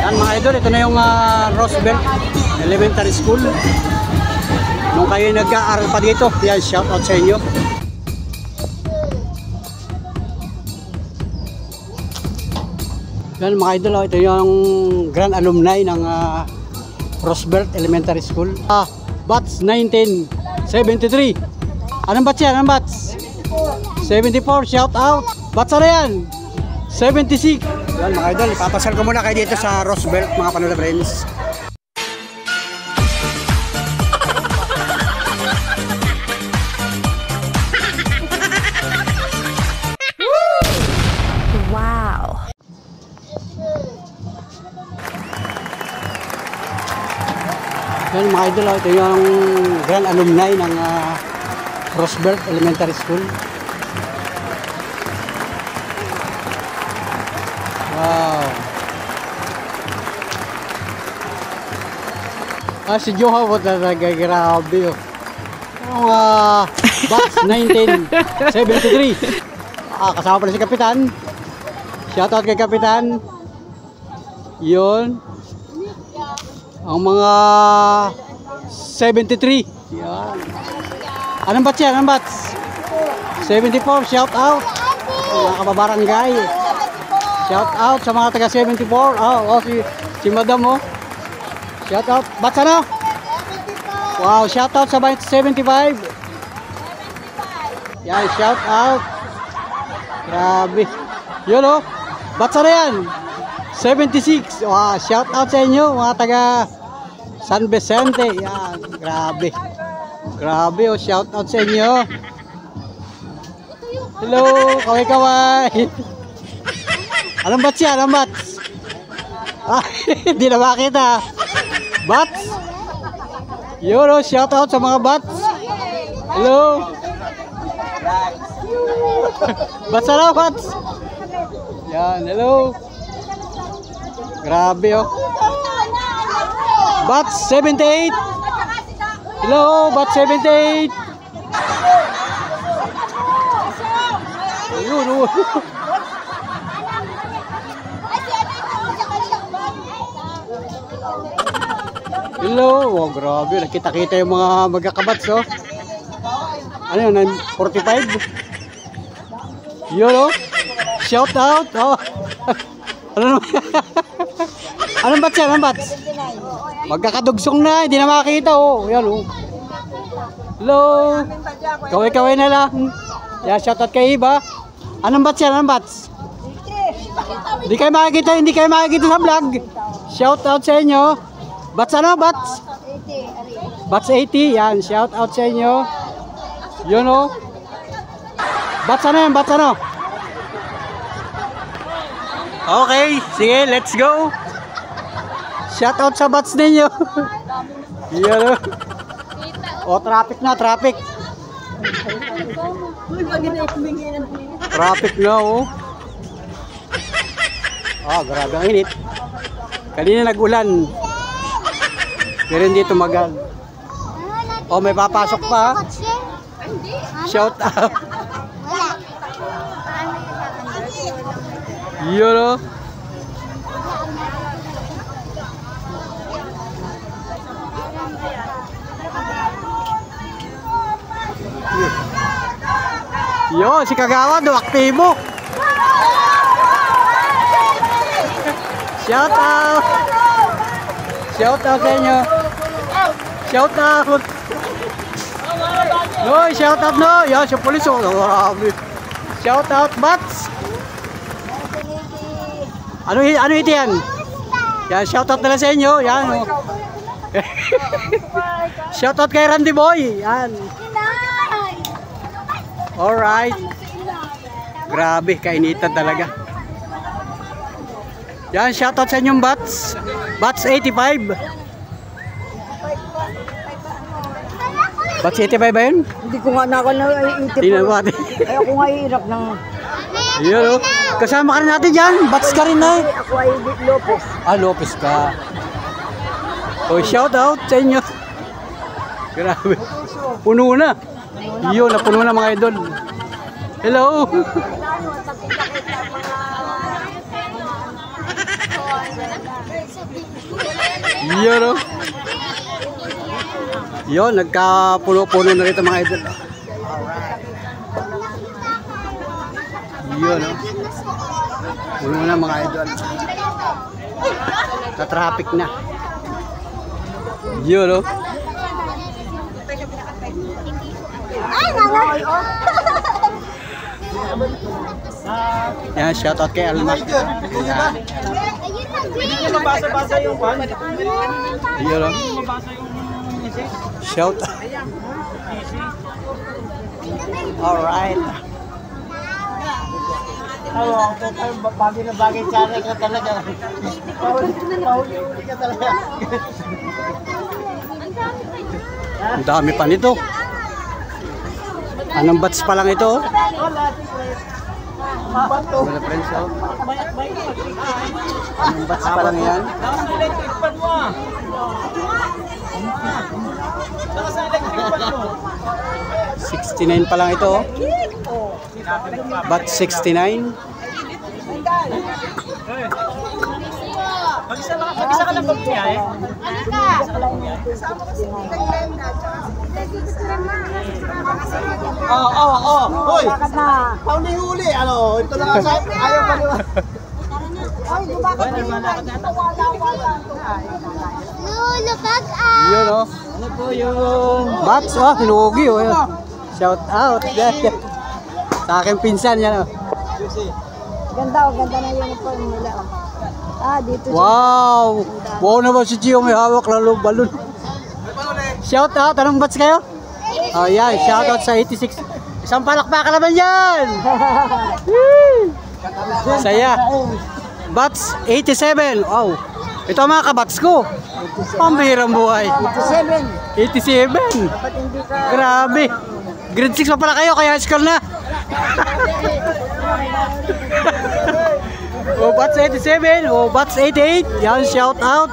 Yan mga idol, ito na yung Roosevelt Elementary School. Nung kayo nag-aaral pa dito, yan, shout out sa inyo. Yan mga idol, ito yung grand alumni ng Roosevelt Elementary School. Batch 1973. Anong batch yan? Anong batch? 74, shout out. Batch na yan? 76. Yan mga idol, ipapasal ko muna kayo dito sa Roosevelt mga Panola friends. Wow. Yan mga idol, ito yung grand alumni ng Roosevelt Elementary School. Wow. Si Joha po talaga, grabe oh. Yung batch 1973. Kasama pala si Kapitan. Shoutout kay Kapitan. Yun. Ang mga 73. Yan. Anong batch yan? Anong batch? 74. Shout out. Mga kababarangay. Shout out sa mga taga 74. Si Madam oh. Shout out. Batch ano? Wow, shout out sa 75. Yan, shout out. Grabe. Yun oh. Batch ano yan? 76. Wow, shout out sa inyo mga taga San Vicente. Yan, grabe. Grabe oh, shout out sa inyo. Hello, kaway-kaway. Anong batch yan? Anong batch? Hindi na makita. Batch? Yun oh, shout out sa mga batch. Hello. Batch na batch. Yan, hello. Grabe oh. Batch 78. Hello, batch 78. Ayun oh. Hello, oh grabe, nakita-kita yung mga magkakabats oh. Ano yun, 45? Yun oh. Shout out oh. Ano naman? Anong batch yan? Anong batch? Magkakadugsong na, hindi na makakita oh. Yan oh. Hello. Kaway-kaway na lang. Yan, shout out kay Iba. Anong batch yan? Anong batch? Hindi kayo makikita sa vlog. Shout out sa inyo. Batch ano? Batch? Batch 80. Yan, shout out sa inyo. Yun oh. Batch ano yan? Batch ano? Okay, sige, let's go. Shout out sa batch ninyo. Yan oh. Oh, traffic na, traffic. Traffic na oh. Grabe ang init. Kanina nag-ulan. Pero hindi tumagal. Oh, may papasok pa. Shout out. Yun o. Yo, si Kagawa do aktibo. Shout out. Shout out sa inyo. Shout out. No, shout out no. Yan, si pulis oh. Shout out Bats. Ano ito yan? Yan, shoutout na lang sa inyo. Yan. Oh. Shoutout kay Randy Boy. Yan. Alright. Grabe, kainitan talaga. Yan, shoutout sa inyong Bats. Bats 85. Bats 85 ba yun? Hindi ko nga nakal na 85. Hindi na ba? Ay, ako nga iirap ng... Yun o. Kasama ka rin natin dyan. Bats ka rin na eh. Ako ay Lopez. Lopez ka. O, shoutout sa inyo. Grabe. Puno na. Yun, napuno na mga idol. Hello. Yun o. Yun, nagkapuno-puno na rito mga idol. Yun o. Puno na mga idol. Ka-traffic na. Yun o. Yan, shoutout kay Alma. Yan. Mabasa-basa yung pan. Yun o. Shout. Alright. Bagay na bagay sa akin ka talaga. Pauli-uli ka talaga. Ang dami pa nito. Anong batch pa lang ito? Mga friends, oh. Anong batch pa lang yan? Electric pan mo ah. Sa electric pan mo. 69 pa lang ito, oh. Batch 69. Mag-isa ka lang pagbiyahe. Oo. Hoy! Pauli-uli. Ano? Ito na nga sa ayaw pa nila. Lulupag ah! Yun, oh. Ano po yung... Batch, oh. Hinugi, oh. Shout out. Sa aking pinsan, yan, oh. Ganda na yung uniform nila. Dito Wow! Wow naman si Gio, may hawak lalo balon. Shout out, anong batch kayo? Oh, yan, shout out sa 86. Isang palakpakan naman yan! Saya. Batch 87. Wow. Ito ang mga kabats ko. Pambihirang buhay. 87. 87. Ba't hindi ka... Grabe. Grade 6 pa pala kayo, kaya high school na. O batch 87, o batch 88, yan, shout out.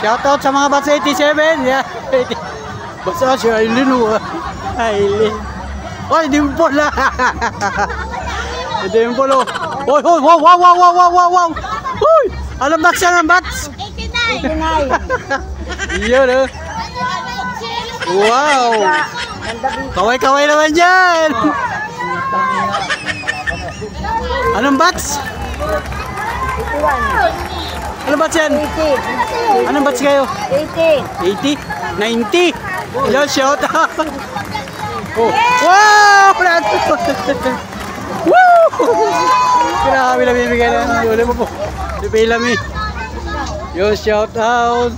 Shout out sa mga batch 87, yan. Basta si Aileen, o. Aileen. Oy, dimple na. Dimple, o. Oy, oy, wow, wow, wow, wow, wow, wow, wow. Uy, anong batch yan, anong batch? 89! Yun, o. Wow. Kaway-kaway naman dyan. Anong batch? 81. Anong batch yan? 80. Anong batch kayo? 80. 80? 90? Hello, shout out! Oh. Wow! Woo! Grabe na bibigyan na. Wala mo po. Pipilami. Yo, shout out!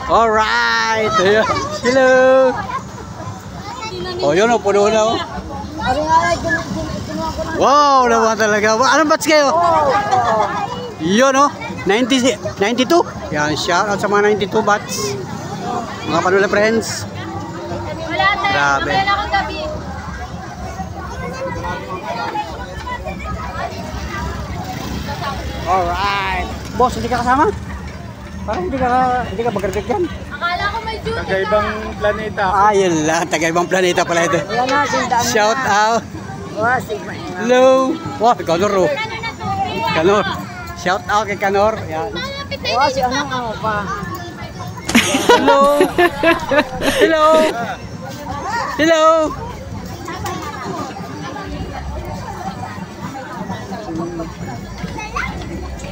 Alright! Ayan. Hello! Oh, yun o. Puno na o. Wow! Naman talaga. Anong batch kayo? Yun o. 92? Yan, shout out sa mga 92 batch. Mga Panula friends. Grabe. Wala akong gabi. Alright. Boss, hindi ka kasama? Parang hindi ka mag-graduate yan. Akala ko may duty. Kagaibang planeta. Yun lang. Taga-ibang planeta pala ito. Yan na, sindaan Shout out. Sigma. Hello. Wow, Kanor o. Kanor. Shout out kay Kanor. Yan. Si anong pa? Hello. Hello. Hello.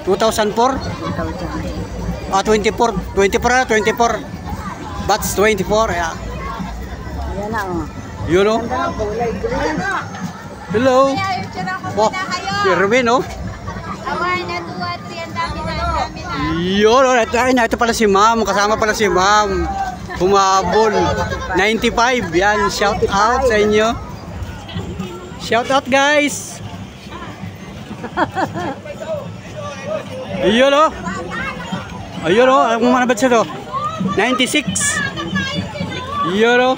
...2004? 24. 24. Batch 24. Yeah. Yan na, You know? kulay green. Hello. Wow. Oh, si Erwin, oh. Awar na tuwat. Ang dami na. Yun, oh. Ito pala si ma'am. Kasama pala si ma'am. Humabol. 95. Yan. Shout out sa inyo. Shout out, guys. Ayun, oh. Ayun, oh. Ang mga batch ito. 96. Ayun, oh.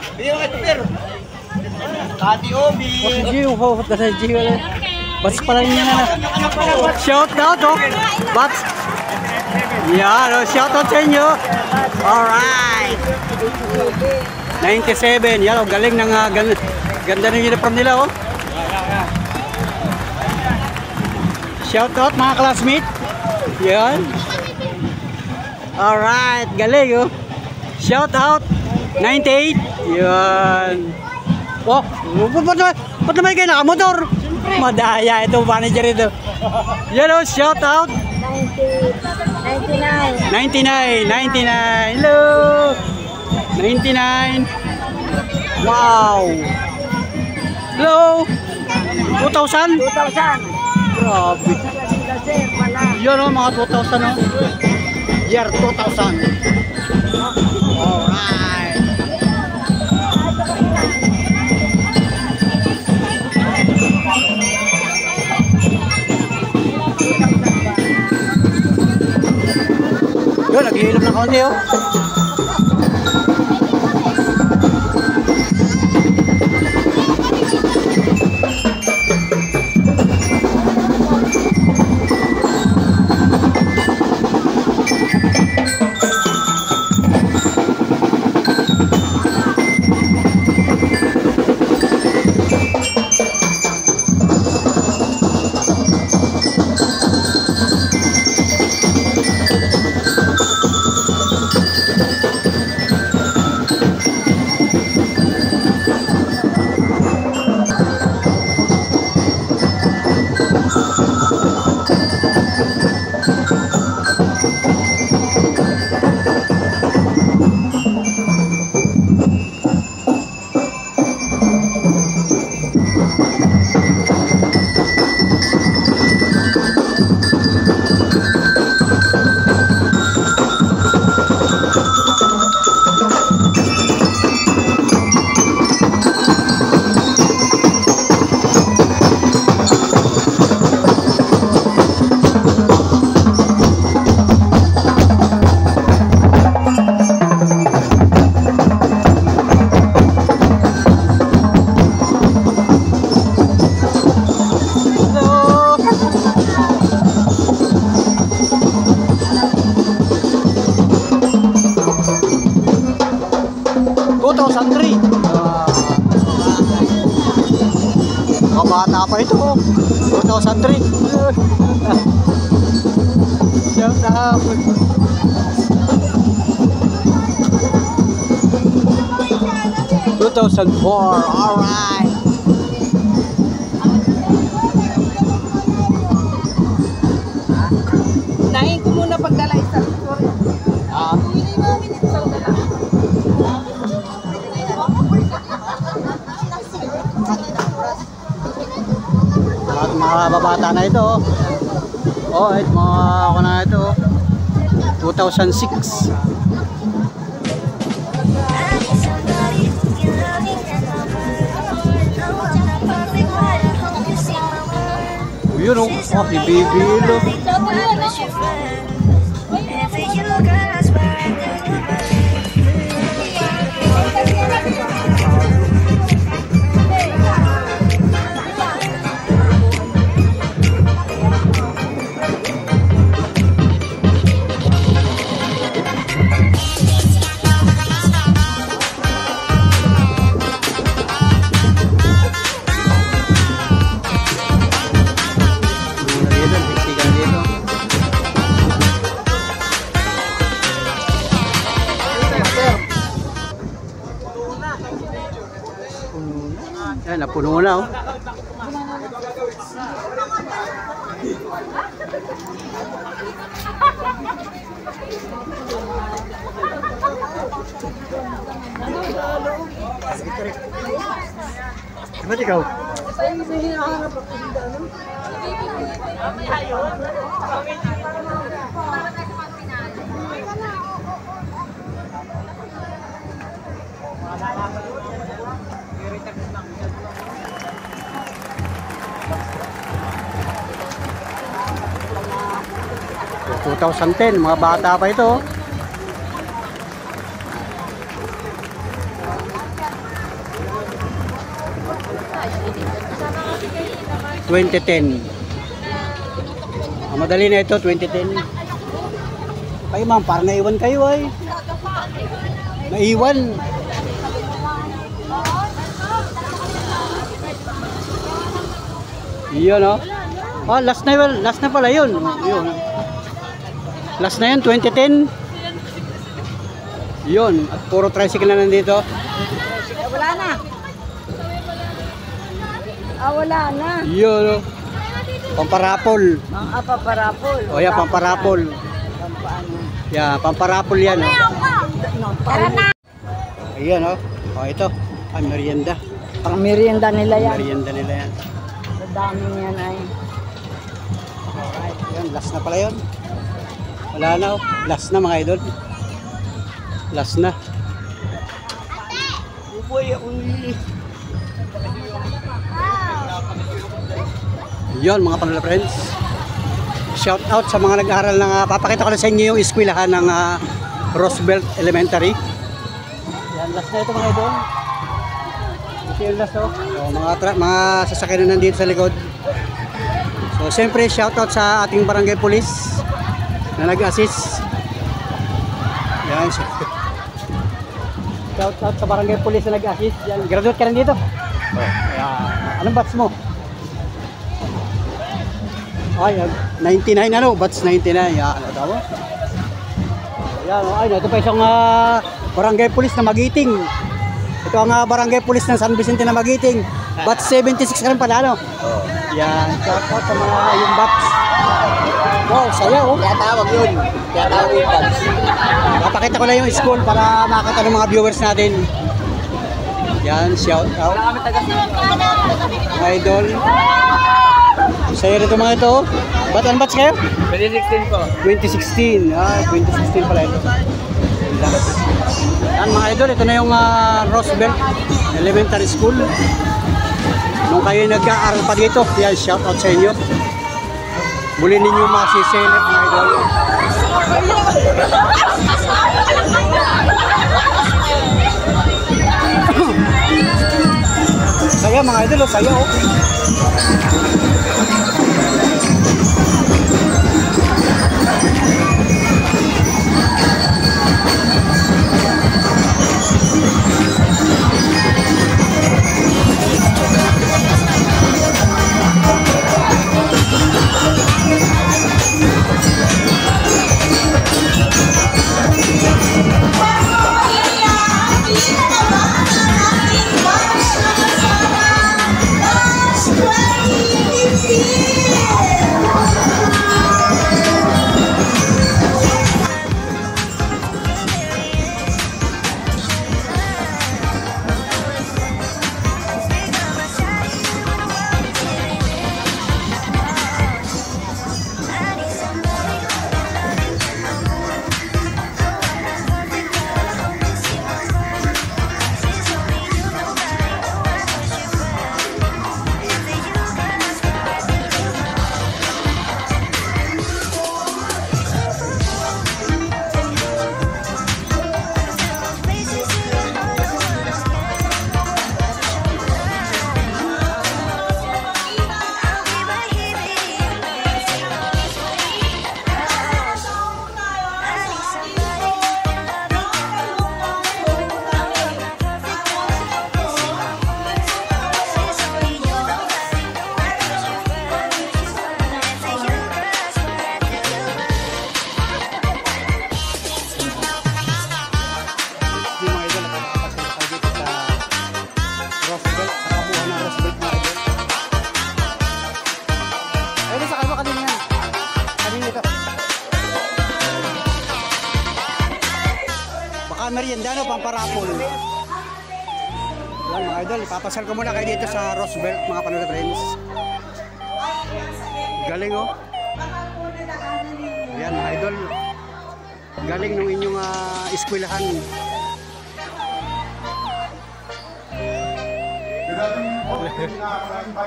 Kati Obi. Sa Gio. Batch pala niya na. Shout out, oh. Batch. Yan, oh. Shout out sa inyo. Alright. 97. Yan, oh. Galing ng ganda ng uniform nila, oh. Shout out mga classmate. Yan. Alright, galing oh. Shout out 98. Yan. Oh, ba't naman kayo nakamotor? Madaya ito, manager ito. Yan oh, shout out 99. Hello. 99. Wow. Hello. 2,000? 2,000. Grabe. Yan o, mga 2,000 o. Year 2000. Alright. Yun, naghihilap ng kaunti o. Bata pa ito, 2003. Shout out. 2004, alright. Nahin ko muna pagdala isang story. Mga babata na ito. Oh, ito mga ako na ito. 2006. Yun oh, si Bibilo. Ayan, napuno na oh. Ba't ikaw? So, 2010, mga bata pa ito. Madali na ito, 2010. Kayo ma'am, parang naiwan kayo ay. Naiwan. Iyon oh. Oh, last na pala yun. Yun. Last na yun, 2010. Yun, at puro tricycle na nandito. Wala na. Wala na. Yun, pamparapol. Paparapol. O yan, pamparapol. Yeah, pamparapol yan. Tara na. Ayan, oh. Oh, ito. Merienda. Pang merienda nila yan. Merienda nila yan. Sa dami yan ay. Yan, last na pala yun. Wala na, oh. Last na mga idol. Last na. Yun mga panula friends. Shout out sa mga nag-aaral ng papakita ko na sa inyo yung eskwelahan ng Roosevelt Elementary. Yan, last na ito mga idol. Ito yung last, oh. So, mga sasakyan na nandito sa likod. So siyempre shout out sa ating barangay police na nag-assist. Yan. Shout out sa barangay police na nag-assist. Yan, graduate ka rin dito. Anong batch mo? Ay, 99 ano, batch 99. Yan, ano tawag? Yan, ay, ito pa isang barangay police na Magiting. Ito ang barangay police ng San Vicente na Magiting. Batch 76 ka rin pala, ano? Yan, shout out sa mga yung batch. Wow, saya, oh. Kaya tawag yun. Kaya tawag yung batch. Papakita ko lang yung school para makita ng mga viewers natin. Yan, shout out. Mga idol. Saya rito mga ito. Ba't ang batch kayo? 2016 po. 2016. 2016 pala ito. Yan mga idol, ito na yung Roosevelt Elementary School. Nung kayo nag-aaral pa dito, yan, shout out sa inyo. Muli ninyo masiselect mga idol. Saya mga idol, saya oh. Merienda no, pamparapol. Yan mga idol, ipapasal ko muna kayo dito sa Roosevelt mga panood friends. Galing oh. Yan mga idol. Galing nung inyong eskwelahan.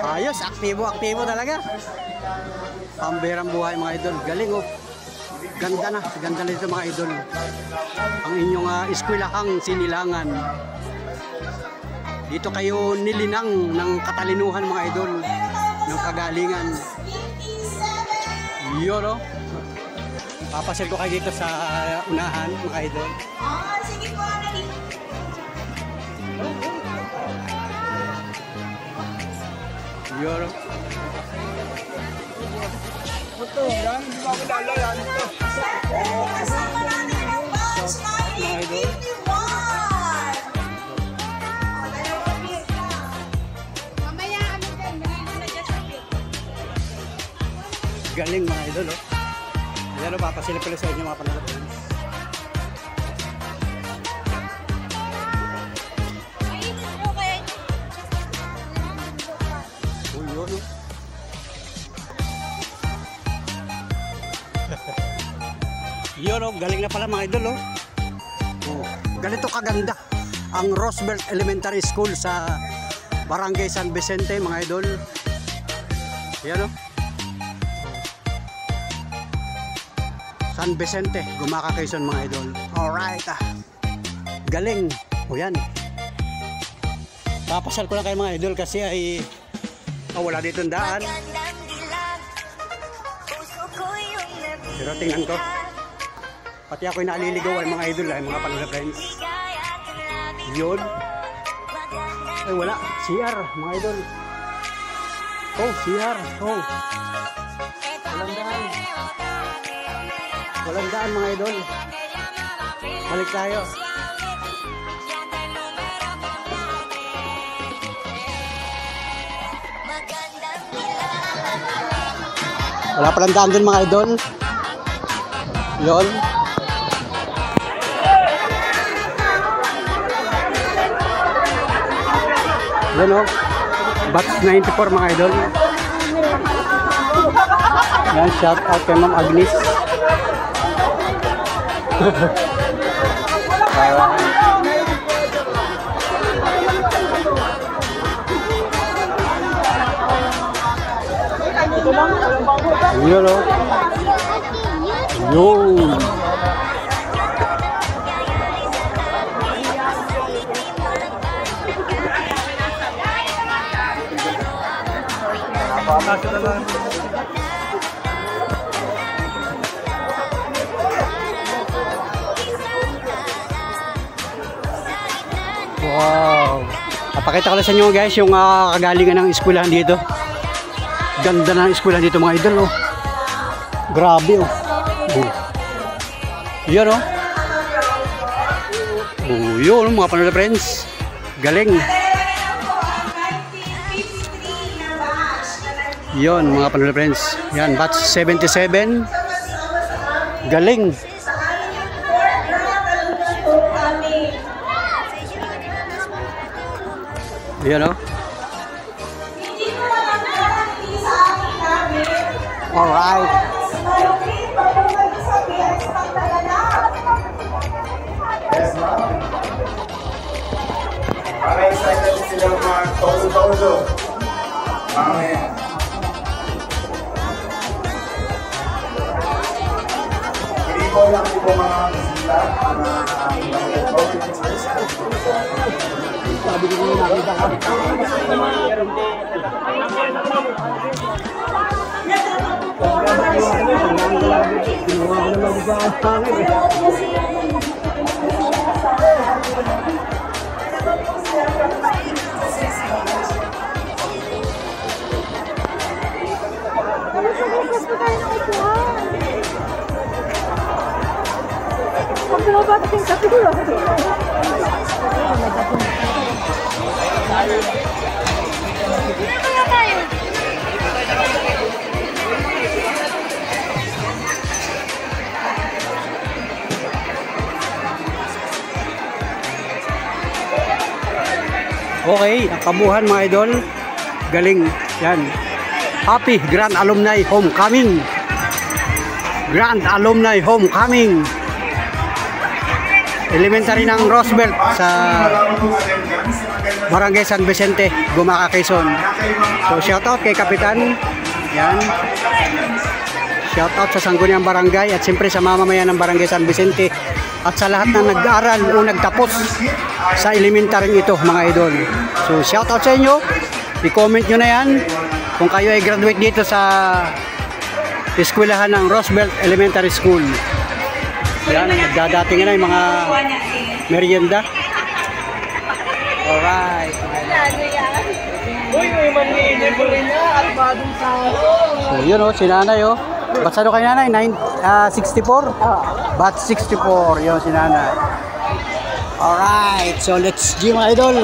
Ayos, aktibo talaga. Pambihirang buhay mga idol. Galing oh. Ganda na dito mga idol. Ang inyong eskwelahang Sinilangan. Dito kayo nilinang ng katalinuhan mga idol, ng kagalingan. Yun o. Papasyal ko kayo dito sa unahan mga idol. Yun o. Mga idol. Mamaya ano din, nandito na dyan sa view. Galing mga idol, oh. Ayan, oh, papasilip ko lang sa inyo mga panood. Ay, okay. Uy, yun, oh. Yun, oh, galing na pala mga idol, oh. Oh, ganito kaganda ang Roosevelt Elementary School sa Barangay San Vicente mga idol. Yan, oh. San Vicente, Gumaca, Quezon mga idol. Alright, galing. O yan. Papasal ko lang kayo mga idol kasi ay wala dito ang daan. Pero tingnan ko. Pati ako'y naliligaw ay mga idol ay mga panood friends. Yun. Ay wala. CR mga idol. Oh, CR. Oh. Walang daan. Walang daan mga idol. Balik tayo. Wala palang daan dun mga idol. Yun. Yan o. Batch 94 mga idol. Yan, shout out kay Ma'am Agnes. Yun o. Yun. Wow. Papakita ko lang sa inyo guys yung kagalingan ng eskwelahan dito. Ganda ng eskwelahan dito mga idol oh. Grabe oh. Yan oh. Yun mga panood friends. Galing. Yon mga panood friends. Yan batch 77. Galing. Yan o. Alright. Para excited sila mga todo-todo. Amen. Hindi ko lang po mga bisita, mga Sabi ko nyo nakita ka. Okay, ang kabuhan mga idol. Galing. Yan. Happy Grand Alumni Homecoming. Grand Alumni Homecoming. Elementary ng Roosevelt sa Barangay San Vicente, Gumaca, Quezon. So shout out kay Kapitan. Yan. Shout out sa Sangguniang Barangay at siyempre sa mamamayan ng Barangay San Vicente at sa lahat na nag-aaral o nagtapos sa elementary ito mga idol. So shout out sa inyo. I-comment nyo na yan kung kayo ay graduate dito sa eskwelahan ng Roosevelt Elementary School. Yan, nagdadating na yung mga merienda. Alright. Uy, may manginip ko rin niya at badong saro. So yun o, si nanay o. Batch ano kay nanay? 64? Oo. Batch 64, yun si nanay. Alright, so let's gym mga idol.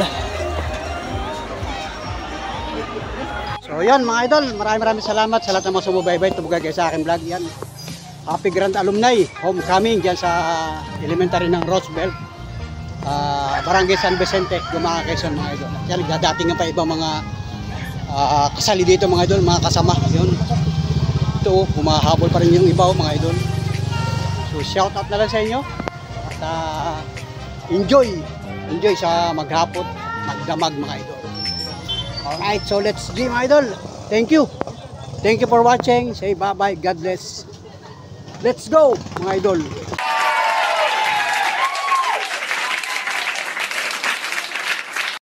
So yan mga idol, maraming salamat sa lahat ng mga sumubaybay, tumugay sa aking vlog yan. Happy Grand Alumni Homecoming dyan sa elementary ng Roosevelt, Barangay San Vicente, Gumaca, Quezon mga idol. Yan, nagdadating pa ibang mga kasali dito mga idol, mga kasama. Yun. Ito, humahabol pa rin yung iba mga idol. So shout out na lang sa inyo. At enjoy sa maghapot, magdamag mga idol. Alright, so let's gym mga idol. Thank you for watching. Say bye bye, God bless. Let's go mga idol.